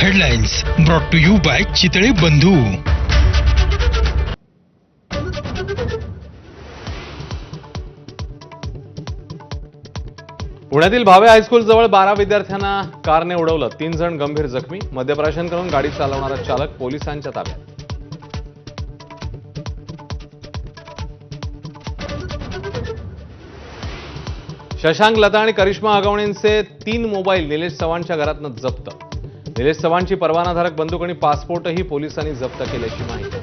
Headlines brought to you by Chitale Bandhu. पुण्यातील Bhave high school जवळ 12 विद्यार्थ्यांना कारने उडवलं, 3 जण गंभीर जखमी। मद्यप्राशन करून गाडी चालवणारा चालक पोलिसांच्या ताब्यात। शशांक, लता आणि करिश्मा अगवणेंचे 3 मोबाईल निलेश चव्हाणच्या घरातून जप्त। निलेश चव्हाणची परवानाधारक बंदूक आणि पासपोर्टही पोलिसांनी जप्त केल्याची माहिती।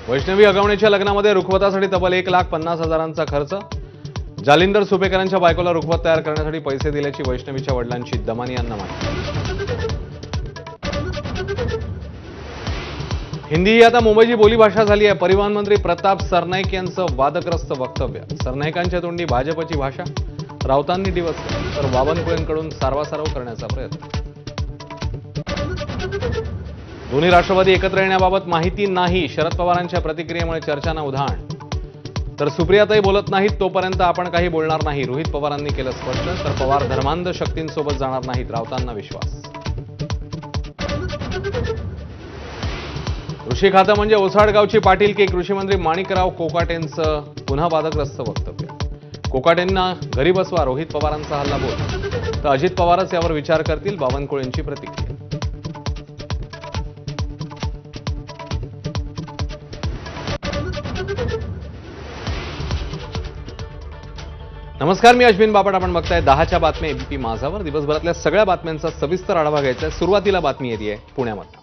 वैष्णवी अगवणेच्या लग्नामध्ये रुखवतासाठी तब्बल 1,50,000चा खर्च। जालिंदर सुपेकरांच्या बायकोला रुखवत तयार करण्यासाठी पैसे दिल्याची वैष्णवीच्या वडिलांची दमानी यांना माहिती। हिंदी ही आता मुंबईची बोलीभाषा झाली आहे। परिवहन मंत्री प्रताप सरनाईक यांचं वादग्रस्त वक्तव्य। सरनाईकांच्या तोंडी भाजपची भाषा, राऊतांनी डिवचलं तर बावनकुळेंकडून सारवासारव करण्याचा प्रयत्न। दोन्ही राष्ट्रवादी एकत्र येण्याबाबत माहिती नाही, शरद पवारांच्या प्रतिक्रियेमुळे चर्चांना उधाण। तर सुप्रियाताई बोलत नाहीत तोपर्यंत आपण काही बोलणार नाही, रोहित पवारांनी केलं स्पष्ट। तर पवार धर्मांध शक्तींसोबत जाणार नाहीत, राऊतांना विश्वास। कृषी खातं म्हणजे ओसाडगावची पाटीलकी, कृषी मंत्री माणिकराव कोकाटेंचं पुन्हा वादग्रस्त वक्तव्य। कोकाटेंना घरी बसवा, रोहित पवारांचा हल्ला बोल, तर अजित पवारच यावर विचार करतील, बावनकुळेंची प्रतिक्रिया। नमस्कार, मी अश्विन बापट, आपण बघताय 10च्या बातम्या एबीपी माझावर। दिवसभरातल्या सगळ्या बातम्यांचा सविस्तर आढावा घ्यायचा आहे। सुरुवातीला बातमी येते पुण्यामध्ये।